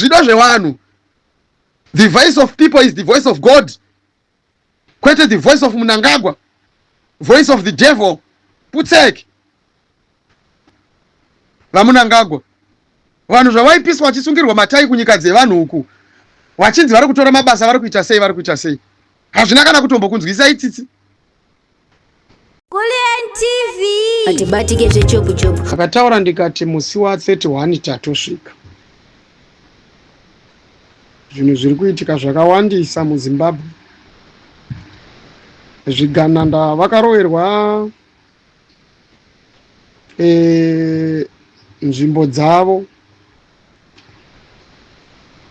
zvido zvevanhu. The voice of people is the voice of God. Kwete the voice of Mnangagwa, voice of the devil. Putseki vaMnangagwa, vanhu zvavaipiswa vachisungirwa matai kunyika dzevanhu uku, vachinzi vari kutora mabasa, vari kuita sei. Hazvina kana kutombokunzwisai tsitsi. Kulian TV atibatike zvechopu Akataura ndikati musi wa31 tatosvika. Zvinhu zviri kuitika zvakawandisa muZimbabwe. Zvigananda vakaroverwa nzvimbo dzavo,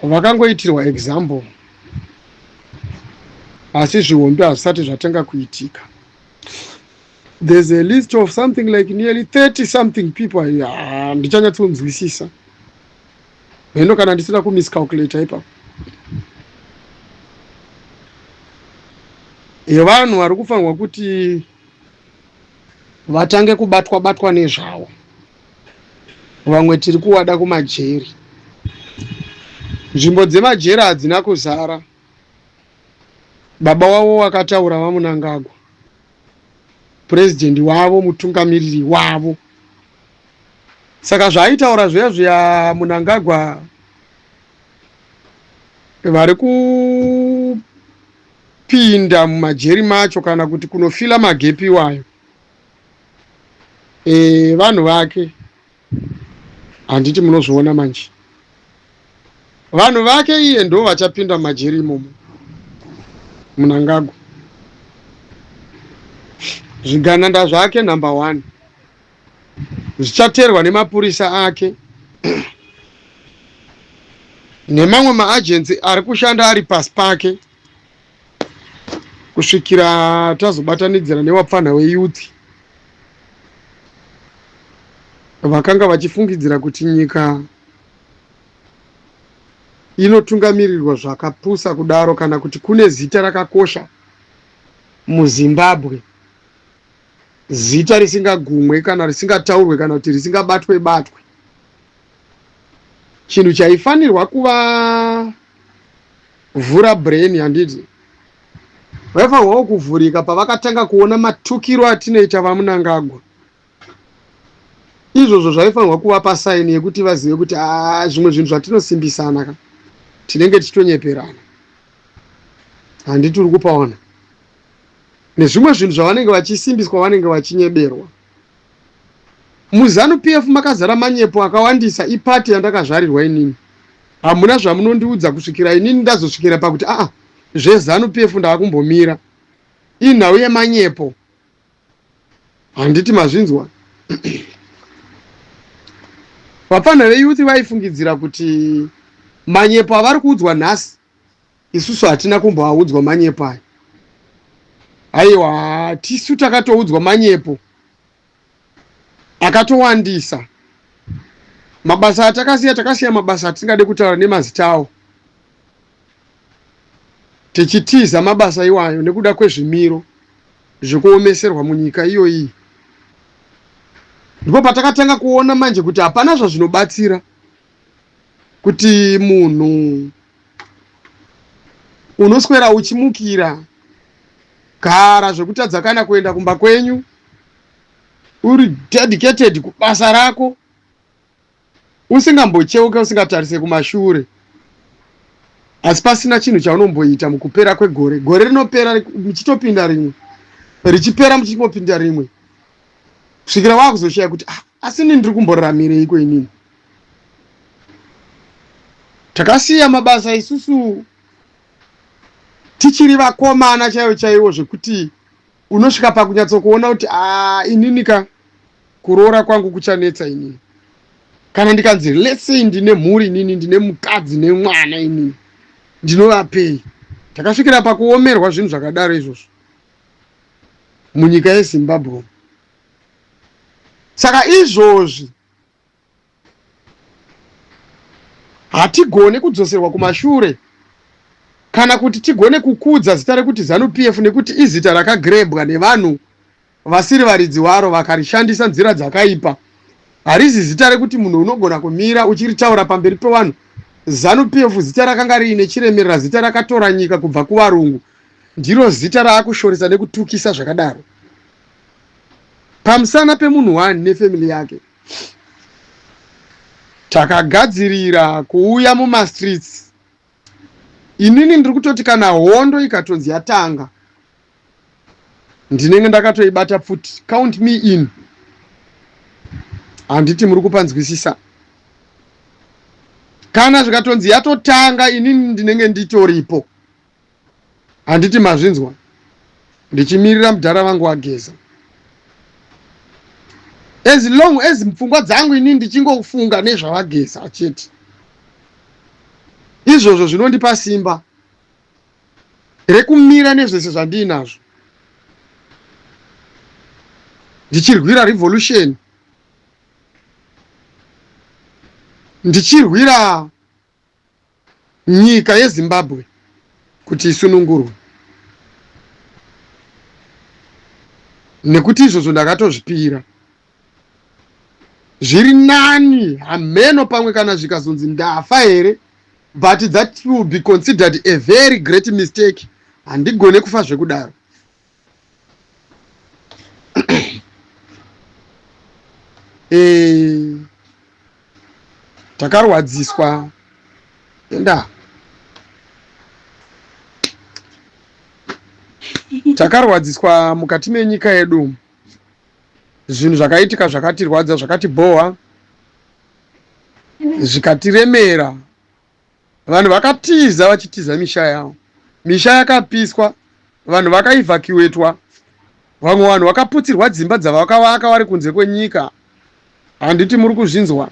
vakangoitirwa example, asi zvihombe hazvisati zvatanga kuitika. There's a list of something like nearly 30 something people. Ndichanyatsonzwisisa hino kana ndisina kumiscalculate ipapo. Vanhu vari kufanirwa kuti vatange kubatwa nezvavo. Vamwe tiri kuwada kumajeri. Nzvimbo dzemajeri hadzina kuzara. Baba wavo wakataura vaMnangagwa, president wavo, mutungamiriri wavo. Saka zvaitaura zviya Mnangagwa vari kupinda mumajeri macho kana kuti kunofila magepi iwayo. Vanhu vake handiti munozviona manje. Vanhu vake iye ndo vachapinda mumajeri imomo. Mnangagwa zvigananda zvake number 1 zvichateerwa nemapurisa ake nemamwe maagency ari kushanda ari pasi pake kusvikira tazobatanidzira newapfanha weyouth vakanga vachifungidzira kuti nyika inotungamirirwa zvakapusa kudaro kana kuti kune zita rakakosha muZimbabwe, zita risingagumwe kana risingataurwe kana kuti risingabatwe. Chinhu chaifanirwa kuva vhura brain handiti. Vaifanirwa kuvhurika pavakatanga kuona matukiro atinoita vaMnangagwa. Izvozvo zvaifanirwa kuvapa saini yekuti vazive kuti zvimwe zvinhu zvatinosimbisana tinenge tichitonyeperana. Handiti uri kupaona. Nezvimwe zvinhu zvavanenge vachisimbiswa vanenge vachinyeberwa. MuZanu PF makazara manyepo akawandisa. Ipati yandakazvarirwa inini. Hamuna zvamunondiudza kusvikira inini ndazosvikira pakuti zveZanu PF ndaakumbomira. Inhau yemanyepo. Handiti mazvinzwa. Vapfana veyouth vaifungidzira kuti manyepo avari kuudzwa nhasi isusu hatina kumboaudzwa manyepo aya. Aiwa, tisu takatoudzwa manyepo akatowandisa. Mabasa atakasiya mabasa atingade kutaura nemazita awo. Tichitiza mabasa iwayo nekuda kwezvimiro zvekuomeserwa munyika iyoyi. Ndipo patakatanga kuona manje kuti hapana zvazvinobatsira kuti munhu unoswera uchimukira gara zvekutadza kana kuenda kumba kwenyu, uri dedicated kubasa rako, usingambocheuka, usingatarise kumashure, asi pasina chinhu chaunomboita mukupera kwegore. Gore rinopera muchitopinda rimwe, richipera muchingopinda rimwe, kusvikira wakuzoshaya kuti asi nini ndiri kumboraramirei inini. Takasiya mabasa isusu tichiri vakomana chaivo zvekuti unosvika pakunyatsokuona kuti inini kuroora kwangu kuchanetsa inini. Kana ndikanzi let's say ndine mhuri inini, ndine mukadzi nemwana inini, ndinovapei. Takasvikira pakuomerwa zvinhu zvakadaro izvozvo munyika yeZimbabwe. Saka izvozvi hatigone kudzoserwa kumashure kana kuti tigone kukudza zita rekuti Zanu PF nekuti izita rakagrebwa nevanhu vasiri varidzi waro vakarishandisa nzira dzakaipa. Harizi zita rekuti munhu unogona kumira uchiritaura pamberi pevanhu ZANU-PF zita rakanga riine chiremerera, zita rakatora nyika kubva kuvarungu, ndiro zita raakushoresa nekutukisa zvakadaro pamusana pemunhu wani nefemili yake. Takagadzirira kuuya mumastreets. Inini ndiri kutoti kana hondo ikatonzi yatanga, ndinenge ndakatoibata futi. Count me in. Handiti muri kupanzwisisa. Kana zvikatonzi yatotanga, inini ndinenge nditoripo. Handiti mazvinzwa. Ndichimirira mudhara vangu wageza. As long as mfungwa dzangu inini ndichingofunga nezvavageza chete. Izvozvo zvinondipa simba rekumira nezvese zvandinazvo. Ndichirwira revolution. Ndichirwira nyika yeZimbabwe kuti isunungurwe. Nekuti izvozvo ndakatozvipira. Zviri nani hameno pamwe kana zvikazonzi ndafa here, but that will be considered a very great mistake. Handigone kufa zvekudaro. Takarwadziswa enda takarwadziswa mukati menyika yedu. Zvinhu zvakaitika zvakatirwadza, zvakatibhowa, zvikatiremera. Vanhu vakatiza vachitiza misha yavo. Misha yakapiswa, vanhu vakaivhakiwetwa, vamwe vanhu vakaputsirwa dzimba dzavakavaka vari kunze kwenyika. Handiti muri kuzvinzwa.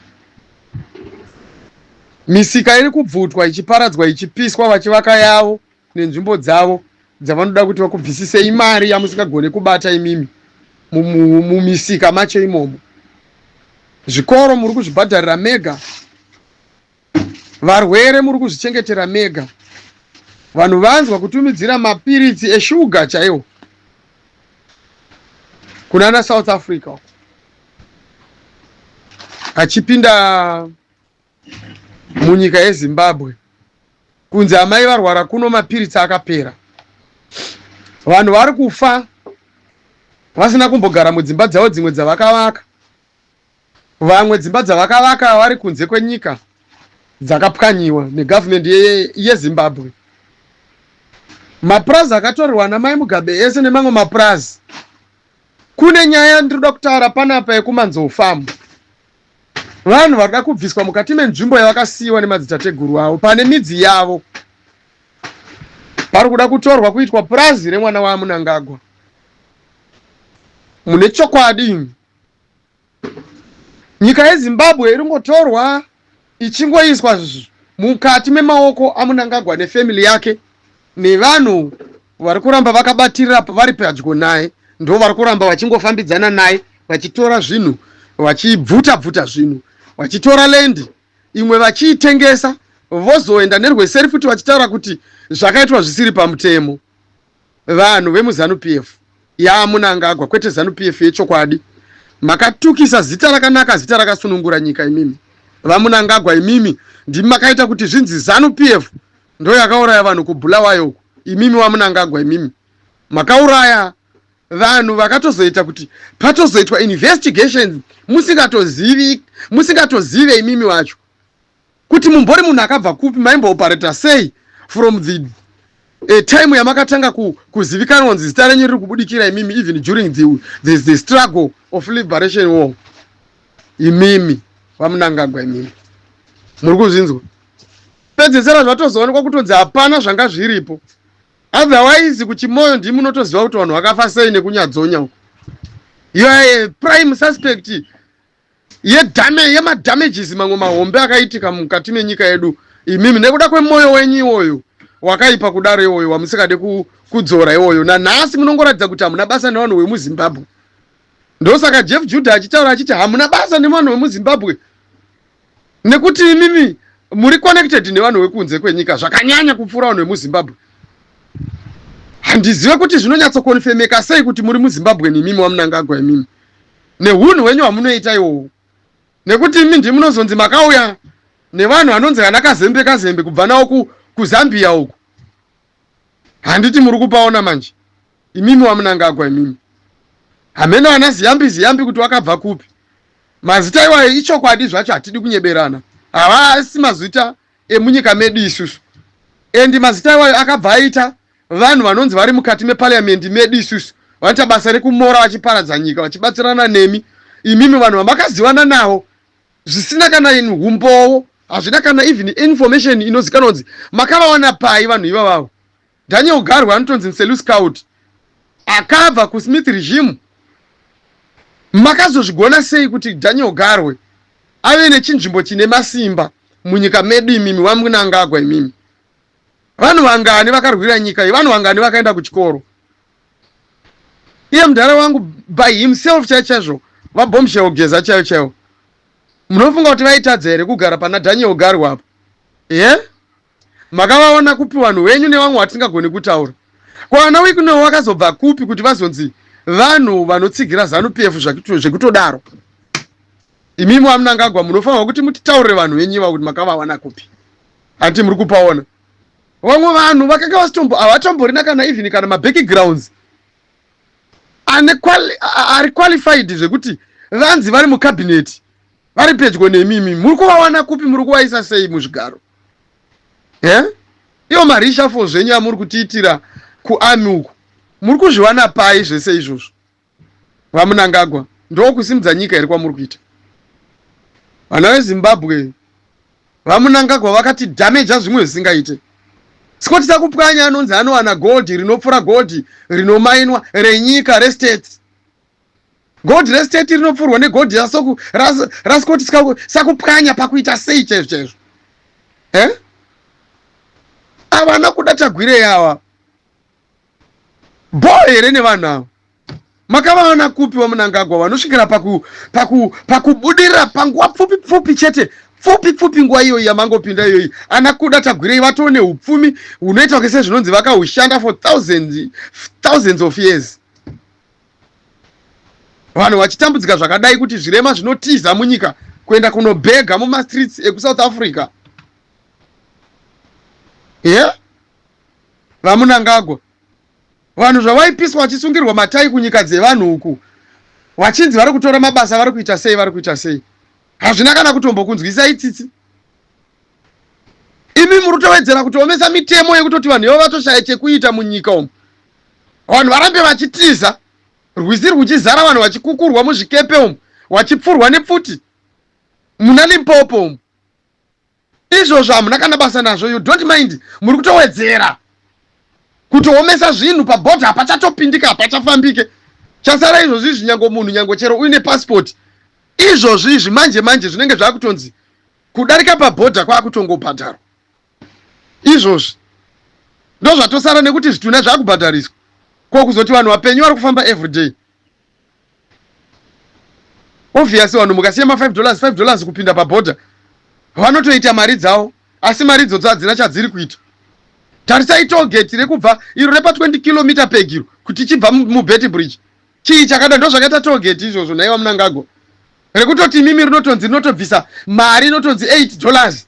Misika iri kubvutwa ichiparadzwa ichipiswa, vachivaka yavo nenzvimbo dzavo dzavanoda kuti vakubvisisei mari yamusingagone kubata imimi mumisika macho imomo. Zvikoro muri kuzvibhadharira mega, varwere muri kuzvichengetera mega. Vanhu vanzwa kutumidzira mapiritsi eshuga chaiwo kunana South Africa, achipinda munyika yeZimbabwe kunzi amai varwara kuno mapiritsi akapera. Vanhu vari kufa vasina kumbogara mudzimba dzavo dzimwe dzavakavaka. Vamwe dzimba dzavakavaka vari kunze kwenyika dzakapwanyiwa negavhumendi yeZimbabwe. Mapurazi akatorerwa namai Mugabe ese nemamwe mapurazi. Kune nyaya ndinoda kutaura panapa yekumanzofamu. Vanhu varida kubviswa mukati menzvimbo yavakasiyiwa nemadzitateguru avo pane midzi yavo. Pari kuda kutorwa kuitwa purazi remwana waMunangagwa. Mune chokwadi, nyika yeZimbabwe iri ngotorwa ichingoiswa mukati memaoko aMunangagwa nefemili yake, nevanhu vari kuramba vakabatirira vari pedyo naye. Ndo vari kuramba vachingofambidzana naye, vachitora zvinhu, vachibvuta zvinhu, vachitora lendi imwe vachiitengesa, vozoenda nerweseri futi vachitaura kuti zvakaitwa zvisiri pamutemo. Vanhu vemuZANU-PF yaMunangagwa, kwete ZANU-PF yechokwadi, makatukisa zita rakanaka, zita rakasunungura nyika imimi. VaMunangagwa imimi ndimi makaita kuti zvinzi ZANU-PF ndo yakauraya vanhu kuBulawayo. Imimi waMunangagwa imimi makauraya vanhu vakatozoita kuti patozoitwa investigations musingatozive imimi wacho kuti mumbori munhu akabva kupi, maimbooperator sei from the time yamakatanga kuzivikanwa kunzi zita renyu riri kubudikira imimi, even during the struggle of liberation war. Imimi waMunangagwa imimi muri kuzvinzwa. Pedzesera zvatozoonekwa kutonzi hapana zvanga zviripo. Otherwise kuchimoyo ndimi munotoziva kuti vanhu vakafa sei nekunyadzonya uko. You are a prime suspect yemadamages mamwe mahombe akaitika mukati menyika yedu imimi nekuda kwemoyo wenyu iwoyo wakaipa kudaro iwoyo wamusikade kudzora iwoyo. Nanhasi munongoratidza kuti hamuna basa nevanhu vemuZimbabwe. Ndosaka Jeff Judah achitaura achiti hamuna basa nevanhu vemuZimbabwe nekuti imimi muri connected nevanhu vekunze kwenyika zvakanyanya kupfuura vanhu vemuZimbabwe. Handizive kuti zvinonyatsokonfemeka sei kuti muri muZimbabwe nimimi waMunangagwa imimi nehunhu hwenyu hamunoita iwowo, nekuti imi ndimi munozonzi makauya nevanhu vanonzi kana kazembe kubva nawo kuZambia uku. Handiti muri kupaona manje imimi waMnangagwa imimi. Hamena wana ziyambi kuti wakabva kupi. Mazita iwayo ichokwadi zvacho hatidi kunyeberana. Havasi mazita emunyika medu isusu. Endi mazita iwayo akabva aita vanhu vanonzi vari mukati meparliament medu isusu. Vanoita basa rekumora vachiparadza nyika vachibatsirana nemi. Imimi vanhu vamakazivana nawo zvisina kana humbowo, hazvina kana even information inozikanwa kunzi makavawana pai vanhu ivavavo. Daniel Garwe anotonzi Nselu Scout akabva kuSmith regime. Makazozvigona sei kuti Daniel Garwe ave nechinzvimbo chine masimba munyika medu imimi waMnangagwa imimi? Vanhu vangani vakarwira nyika iyi? Vanhu vangani vakaenda kuchikoro? Iye mudhara wangu by himself chaizvo vabombshell kugeza chaiwo. Munofunga kuti vaitadza here kugara pana Daniel Garwe apo? Makavaona kupi vanhu venyu nevamwe vatingagoni kutaura? Kwana wikuno wakazobva kupi kuti vazonzi vanhu vanotsigira ZANU-PF zvekutodaro? Imimi waMnangagwa munofanirwa kuti mutitaurire vanhu venyu kuti makavawana kupi. Handiti muri kupaona. Vamwe vanhu vakanga havatomborina kana even kana mabackgrounds ari qualified zvekuti vanzi vari mucabinet vari pedyo nemimi. Muri kuvawana kupi? Muri kuvaisa sei muzvigaro? Iwo marisha zvenyu amuri kutiitira kuarmy uku muri kuzviwana pai zvese izvozvo? VaMnangagwa ndokusimudza nyika iri kwamuri kuita. Vana veZimbabwe VaMnangagwa vakati damage zvimwe zvisingaite. Sikotisa kupwanya anonzi anowana gold rinopfura gold rinomainwa renyika restates. Gold restate rinopfurwa negold rasikotisa sakupwanya pakuita sei chaizvo? Avana kuda tagwire yava boy here nevanhu ava. Makavaona kupi vaMnangagwa vanosvikira pakubudira panguva pfupi chete, pfupi nguva iyoyi yamangopinda iyoyi, ana kuda tagwirei vatoo neupfumi hunoita kese zvinonzi vakahushanda for thousands of years. Vanhu vachitambudzika zvakadai kuti zvirema zvinotiza munyika kuenda kunobhega mumastreets ekuSouth Africa. VaMnangagwa vanhu zvavaipiswa vachisungirwa matai kunyika dzevanhu uku vachinzi vari kutora mabasa vari kuita sei. Hazvina kana kutombokunzwisai tsitsi. Imi muri kutowedzera kutoomesa mitemo yekutoti vanhu ivo vatoshaya chekuita munyika umu. Vanhu varambe vachitiza, rwizi rwuchizara, vanhu vachikukurwa muzvikepe umu, vachipfurwa nepfuti muna Limpopo umu. Izvozvo hamuna kana basa nazvo, you don't mind. Muri kutowedzera kutoomesa zvinhu pabhodha, hapachatopindika, hapachafambike. Chasara izvozvi zvinyango munhu nyango chero uine passport, izvozvi izvi manje zvinenge zvakutonzi kudarika pabhodha kwakutongobhadharwa. Izvozvi ndo zvatosara nekuti zvituna zvakubhadhariswa kwokuzoti vanhu vapenyu vari kufamba everyday. Obviously vanhu mukasiya $5 kupinda pabhodha vanotoita mari dzavo, asi mari idzodzo hadzina chadziri kuita. Tarisai tollgate rekubva iro repa 20 km per kilo kuti chibva muBet Bridge. Chii chakada ndo zvakaita tollgate izvozvo naiva Mnangagwa. Rekutoti mimi rinotobvisa mari inotonzi $8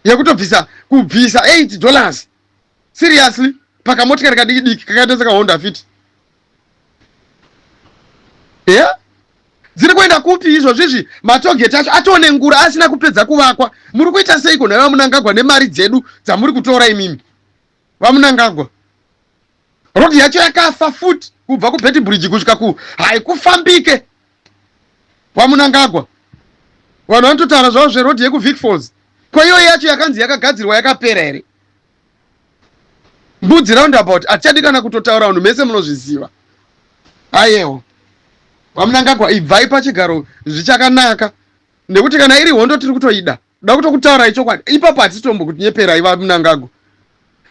yekutobvisa kubvisa $8. Seriously? Pakamotikari kadiki kakaita saka Honda Fit. Dziri kuenda kupi izvozvi? Matogeti acho atone ngura asina kupedza kuvakwa. Muri kuita seiko naiva Mnangagwa nemari dzedu dzamuri kutora imimi? VaMnangagwa rodi yacho yakafa futi kubva kuBet Bridge kusvika haikufambike. VaMnangagwa vanhu vanototaura zvavo zverodi yekuVic Falls, ko iyo yacho yakanzi yakagadzirwa yakapera here? Mbudzi roundabout hatichadi kana kutotaura, vanhu mese munozviziva. Ayewo VaMnangagwa ibvai pachigaro zvichakanaka, nekuti kana iri hondo tiri kutoida, da kutokutaura ichokwadi, ipapo hatisitombo kutinyeperai VaMnangagwa.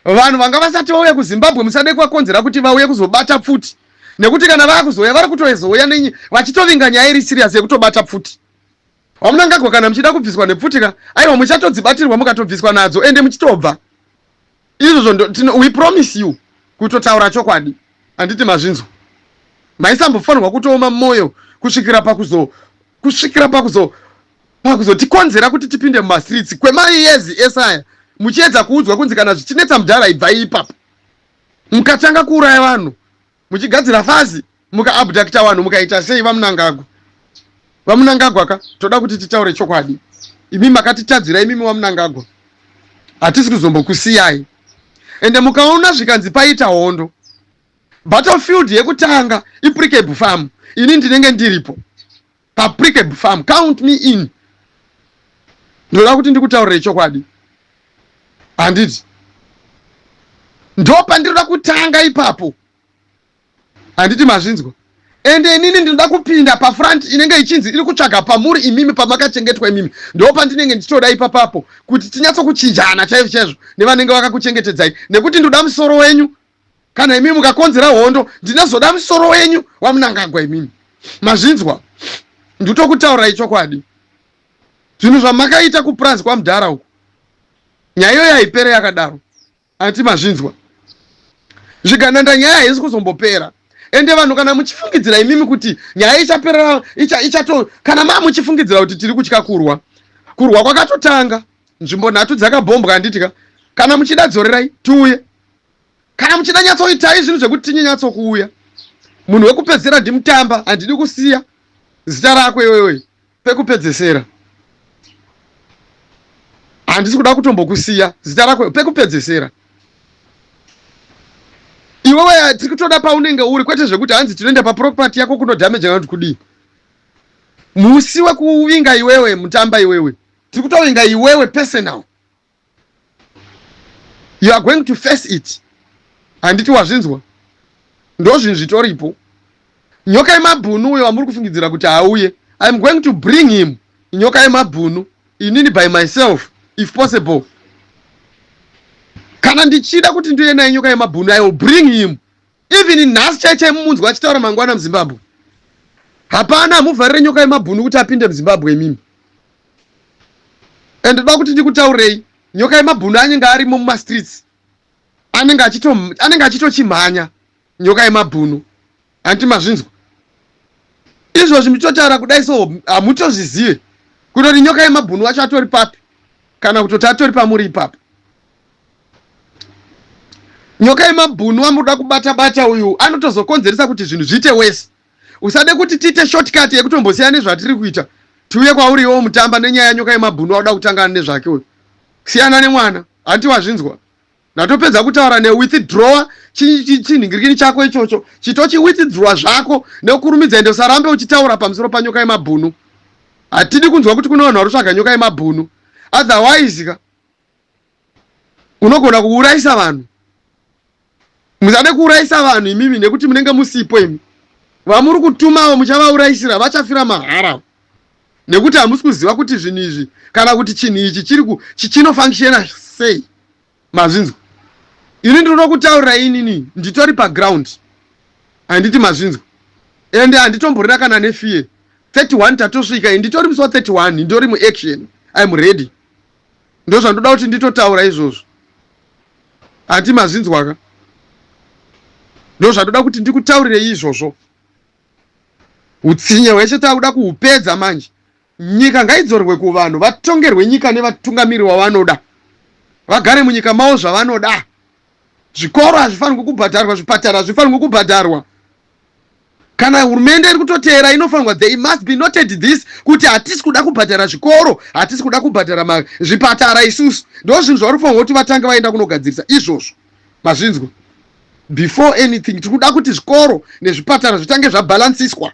Vanhu vanga vasati vauya kuZimbabwe musade kuvakonzera kuti vauye kuzobata pfuti, nekuti kana vakuzoya vari kutozoya nenyi vachitovinga nyaya iri serious yekutobata pfuti. VaMnangagwa kana muchida kubviswa nepfutika, aiwa muchatodzibatirwa mukatobviswa nadzo ende muchitobva. Izvozvo we promise you kutotaura chokwadi, handiti mazvinzwa. Maisambofanirwa kutooma mmoyo kusvikira pakuzo pakuzotikonzera kuti tipinde mumastreets kwemaiyezi esaya muchiedza kuudzwa kunzi kana zvichinetsa mudhara ibvai ipapo, mukatanga kuuraya vanhu muchigadzira fazi, mukaabducta vanhu mukaita sei vamunangagwa ka toda kuti titaure chokwadi. Imi makatitadzira imimi vamunangagwa, hatisi kuzombokusiyai. Ende mukaona zvikanzi paita hondo, battlefield yekutanga iPrickable Farm, ini ndinenge ndiripo paPrickable Farm, count me in. Ndoda kuti ndikutaurire chokwadi, handiti ndopa ndiroda kutanga ipapo, handiti mazvinzwa. Ende inini ndinoda kupinda pafront inenge ichinzi iri kutsvaga pamuri imimi pamakachengetwa imimi, ndopa ndinenge ndichitoda ipapapo kuti tinyatsokuchinjana chaizvo chaizvo nevanenge vakakuchengetedzai, nekuti ndoda musoro wenyu. Kana imimi mukakonzera hondo ndinozoda musoro wenyu wamunangagwa imimi, mazvinzwa. Nditokutaurai chokwadi, zvinhu zvamakaita kupurazi kwamudhara uku, nyaya iyo yaipere yakadaro, handiti mazvinzwa. Zvigananda nyaya haisi kuzombopera. Ende vanhu kana muchifungidzira imimi kuti nyaya ichaperera kana muchifungidzira kuti tiri kutya kurwa kwakatotanga, nzvimbo 3 dzakabhombwa, handitika. Kana muchida dzorerai tiuye, kana muchida nyatsoitai zvinhu zvekuti tinyatsokuuya. Munhu wekupedzisira ndimutamba, handidi kusiya zita rako iwewe pekupedzesera, handisi kuda kutombokusiya zita rako pekupedzesera. Iwewe tiri kutoda paunenge uri, kwete zvekuti hanzi tinoenda paproperty yako kunodhameja kuti kudii. Musi wekuvinga iwewe mutamba iwewe, tiri kutovinga iwewe personal. You are going to face it. Handiti wazvinzwa? Ndo zvinhu zvitoripo. Nyoka yemabhunu uyo wamuri kufungidzira kuti auye, I am going to bring him. Nyoka yemabhunu inini by myself if possible. Kana ndichida kuti ndiye naye nyoka yemabhunu, I will bring him. Even nhasi chaiche mumunzwa achitaura mangwana muZimbabwe. Hapana muvharire nyoka yemabhunu kuti apinde muZimbabwe imimi. And ndoda kuti ndikutaurei, nyoka yemabhunu anenge arimo mumastreets, anenge achitochimhanya nyoka yemabhunu, handiti mazvinzwa. Izvozvi mutotaura kudai so hamutozvizive kuti nyoka yemabhunu wacho atori papi, kana kutoti atori pamuri ipapo. Nyoka yemabhunu amuda kubata uyu anotozokonzeresa kuti zvinhu zviite wese. Usade kuti tiite shortcut yekutombosiya nezvatiri kuita, tiuye kwauriwo mutamba nenyaya yanyoka yemabhunu wauda kutangana nezvake uyu. Siyana nemwana, handiti wazvinzwa. Natopedza kutaura newithdraw chinhingirikini chako ichocho, chitochiwithdraw zvako nekurumidza, ende usarambe uchitaura pamusoro panyoka yemabhunu. Hatidi kunzwa kuti kuna vanhu varitsvaga nyoka yemabhunu, otherwise unogona kuurayisa vanhu. Musade kuurayisa vanhu imimi nekuti munenge musipo imi. Vamuri kutumawo muchavaurayisira vachafira mahara, nekuti hamusi kuziva kuti zvinhu izvi kana kuti chinhu ichi chinofunctiona sei. Mazvinzwa. Ini ndinoda kutaurira inini nditori paground, handiti mazvinzwa. Ende handitomborina kana nefear. 31 tatosvika, nditori musi wa31, ndori muaction, I am ready. Ndo zvandoda kuti nditotaura izvozvo, handiti mazvinzwa ka. Ndo zvandoda kuti ndikutaurire izvozvo. Utsinye hweshe takuda kuhupedza manje. Nyika ngaidzorwe kuvanhu, vatongerwe nyika nevatungamiri wavanoda, vagare munyika mavo zvavanoda. Zvikoro hazvifanirwi kubhadharwa, zvipatara hazvifanirwi kubhadharwa. Kana hurumende iri kutoteera inofanirwa, they must be noted this, kuti hatisi kuda kubhadhara zvikoro, hatisi kuda kubhadhara zvipatara isusu. Ndo zvinhu zvaurifanirwa kuti vatange vaenda kunogadzirisa izvozvo. Mazvinzwa. Before anything, tikuda kuti zvikoro nezvipatara zvitange zvabhalansiswa.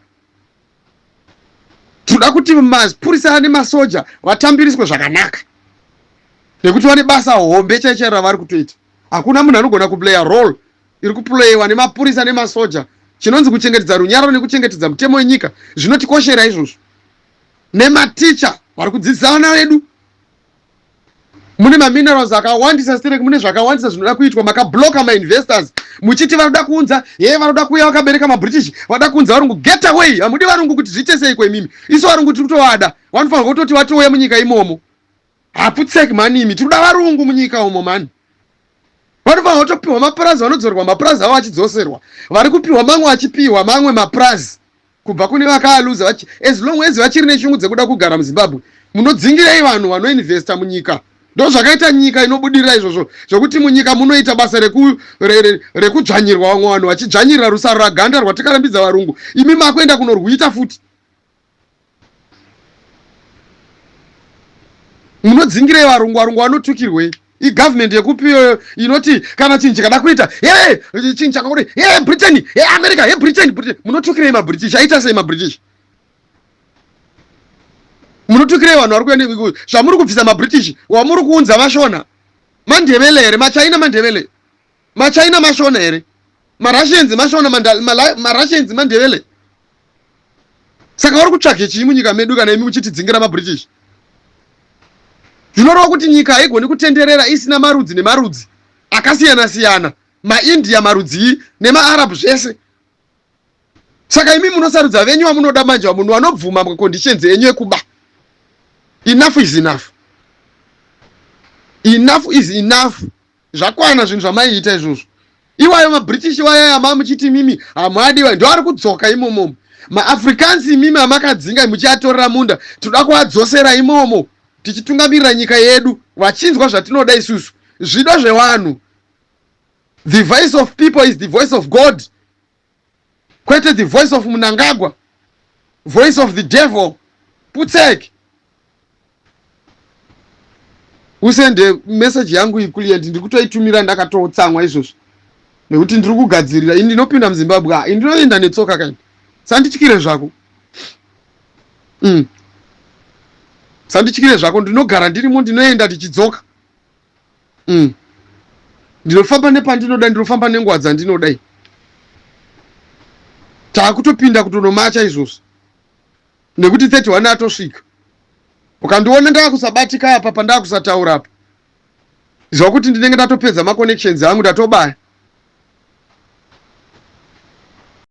Tikuda kuti mapurisa nemasoja vatambiriswe zvakanaka, nekuti vane basa hombe chaichairo ravari kutoita. Hakuna munhu anogona kuplaya role iri kuplayiwa nemapurisa nemasoja, chinonzi kuchengetedza runyararo nekuchengetedza mutemo wenyika. Zvinotikoshera izvozvo. Nematicha vari kudzidzisa vana vedu. Mune maminerals akawandisa stereki, mune zvakawandisa zvinoda kuitwa, makabloka mainvestors muchiti varoda kuunza, varoda kuuya vakabereka maBritish, varoda kuunza varungu. Get away! Hamudi varungu kuti zviite sei kwemimi. Isu varungu tiri kutovada, vanofanirwa kutoti watouya munyika imomo. Haputseki manimi, tinoda varungu munyika umo mani. Vanofanirwa kutopiwa mapurazi, vanodzorwa mapurazi avo vachidzoserwa. Vari kupiwa mamwe vachipiwa mamwe mapurazi kubva kune vakaaluza, as long as vachiri neshungu dzekuda kugara muZimbabwe. munodzingirai vanhu vanoinvesta munyika. Ndo zvakaita nyika inobudirira izvozvo zvokuti munyika munoita basa rekudzvanyirwa vamwe vanhu vachidzvanyirira rusaro raganda rwatikarambidza varungu, imi makuenda kunorwita futi. Munodzingirai varungu vanotukirwei? Igovernment yekupiyo inoti kana chinhu chikada kuita chinhu chakakuti Britain America Britain munotukirei maBritish? Aita sei maBritish? Munotukirei vanhu vari kuenda zvamuri kubvisa maBritish wamuri kuunza vashona mandevele here? Machina mandevele? Machina mashona here? maRussians mashona? maRussians mandevele? Saka vari kutsvage chii munyika medu kana imi muchitidzingira maBritish? Zvinoreva kuti nyika haigoni kutenderera isina marudzi nemarudzi akasiyana-siyana, maIndia marudzi nemaArab zvese. Saka imi munosarudza venyu vamunoda manje, munhu vanobvuma conditions enyu ekuba. Enough is enough. Enough is enough. Zvakwana zvinhu zvamaiita izvozvo. Iwayo maBritish waya muchiti mimi hamadiwa, ndo ari kudzoka imomo. MaAfricans mimi amakadzinga muchiatorera munda, toda kuadzosera imomo. Tichitungamirira nyika yedu vachinzwa zvatinoda isusu, zvido zvevanhu. The voice of people is the voice of God, kwete the voice of Mnangagwa, voice of the devil. Putsek usende message yangu ikulienti ndiri kutoitumira ndakatotsamwa izvozvo nekuti ndiri kugadzirira ini ndinopinda muZimbabwe. Ini ndinoenda netsoka kani, sandityire zvako. Sandityire zvako, ndinogara ndirimo, ndinoenda tichidzoka. Ndinofamba nepandinoda, ndinofamba nenguva dzandinodai. Taakutopinda kutonomacha izvozvo nekuti 31 atosvika. Ukandiona ndaakusabatika apa pandakusataura apa, zvakuti ndinenge ndatopedza maconnections angu ndatobaya.